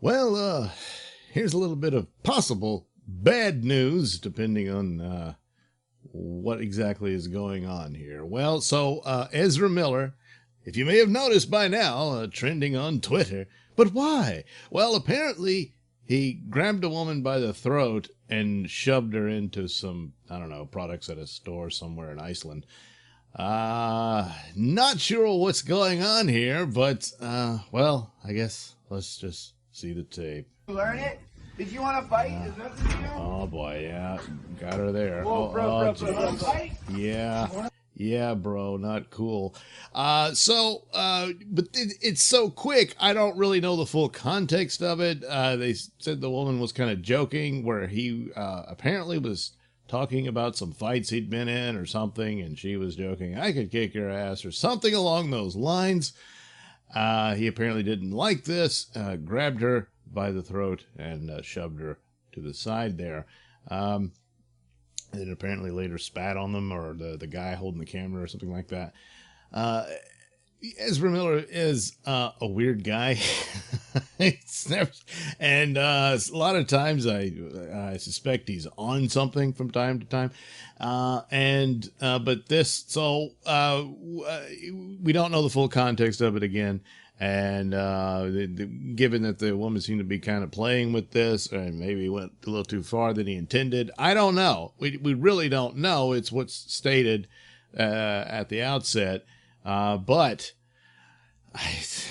Well, here's a little bit of possible bad news, depending on what exactly is going on here. Well, Ezra Miller, if you may have noticed by now, trending on Twitter. But why? Well, apparently he grabbed a woman by the throat and shoved her into some, I don't know, products at a store somewhere in Iceland. Not sure what's going on here, but, well, I guess let's just see the tape. Learn it? Did you want to fight? Is that the deal? Oh boy, yeah, got her there. Whoa, bro, fight? Yeah, bro, not cool. But it's so quick, I don't really know the full context of it. They said the woman was kind of joking, where he apparently was talking about some fights he'd been in or something, and she was joking, I could kick your ass, or something along those lines. He apparently didn't like this, grabbed her by the throat and shoved her to the side there. And apparently later spat on them, or the guy holding the camera or something like that. Ezra Miller is a weird guy. And a lot of times I suspect he's on something from time to time. But we don't know the full context of it again. And given that the woman seemed to be kind of playing with this, and maybe went a little too far than he intended, I don't know. We really don't know. It's what's stated at the outset. But this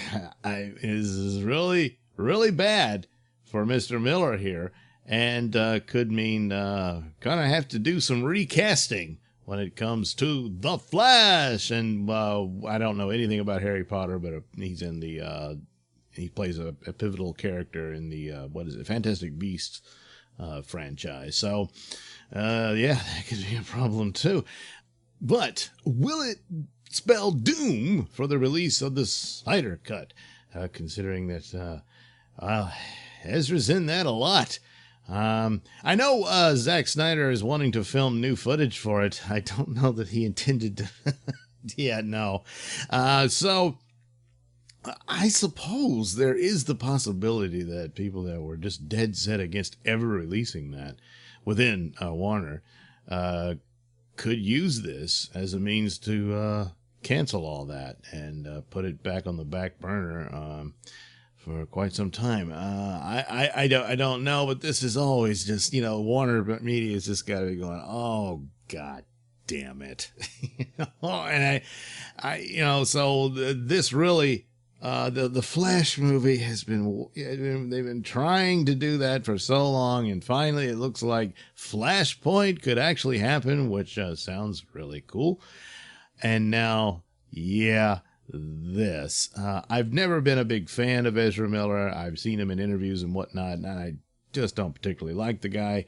is really, really bad for Mr. Miller here, and could mean gonna have to do some recasting when it comes to The Flash. And I don't know anything about Harry Potter, but he's in he plays a pivotal character in the Fantastic Beasts franchise. So yeah, that could be a problem too. But will it spell doom for the release of the Snyder Cut, considering that Ezra's in that a lot? I know Zack Snyder is wanting to film new footage for it. I don't know that he intended to. Yeah, no. So I suppose there is the possibility that people that were just dead set against ever releasing that within Warner could use this as a means to cancel all that and put it back on the back burner for quite some time. I don't know, but this is always just, Warner Media has just got to be going, oh, God damn it. And this really, the Flash movie has they've been trying to do that for so long, and finally it looks like Flashpoint could actually happen, which sounds really cool. And now, yeah, this. I've never been a big fan of Ezra Miller. I've seen him in interviews and whatnot, and I just don't particularly like the guy.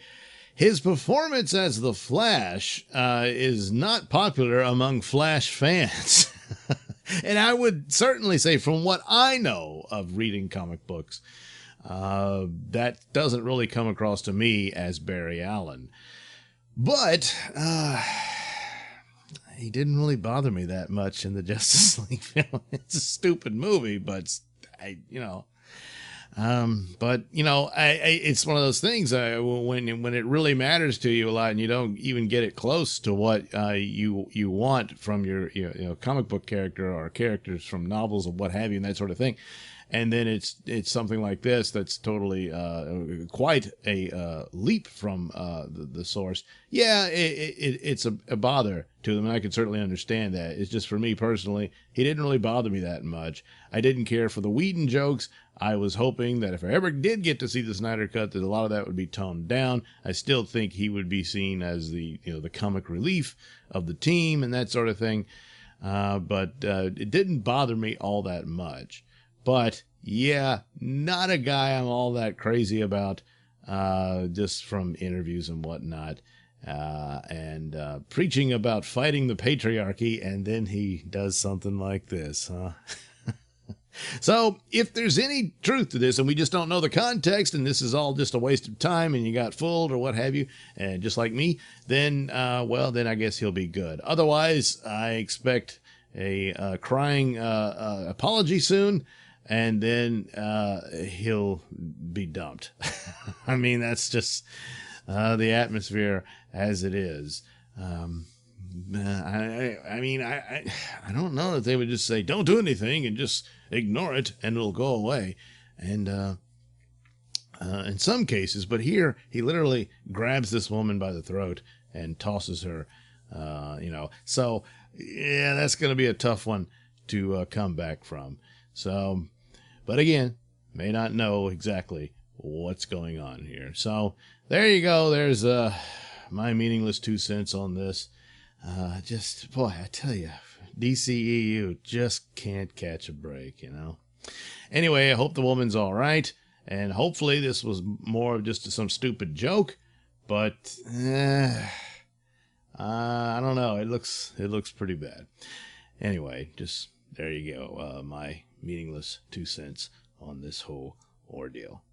His performance as the Flash is not popular among Flash fans. And I would certainly say, from what I know of reading comic books, that doesn't really come across to me as Barry Allen. But he didn't really bother me that much in the Justice League film. It's a stupid movie, but it's one of those things when it really matters to you a lot, and you don't even get it close to what you want from your comic book character or characters from novels or what have you, and that sort of thing. And then it's something like this that's totally quite a leap from the source. Yeah, it's a bother to them, and I can certainly understand that. It's just, for me personally, he didn't really bother me that much. I didn't care for the Whedon jokes. I was hoping that if I ever did get to see the Snyder Cut, that a lot of that would be toned down. I still think he would be seen as the comic relief of the team and that sort of thing. But it didn't bother me all that much. But yeah, not a guy I'm all that crazy about, just from interviews and whatnot, and preaching about fighting the patriarchy, and then he does something like this, huh? So if there's any truth to this, and we just don't know the context, and this is all just a waste of time, and you got fooled or what have you, and just like me, then then I guess he'll be good. Otherwise, I expect a crying apology soon. and then he'll be dumped. I mean, that's just the atmosphere as it is. I mean, I don't know if they would just say, don't do anything and just ignore it and it'll go away. And in some cases, but here he literally grabs this woman by the throat and tosses her, So, yeah, that's going to be a tough one to come back from. So, but again, may not know exactly what's going on here. So there you go. There's my meaningless 2 cents on this. Boy, I tell you, DCEU just can't catch a break, Anyway, I hope the woman's all right, and hopefully this was more of just some stupid joke, but I don't know. It looks pretty bad. Anyway, just there you go. My meaningless 2 cents on this whole ordeal.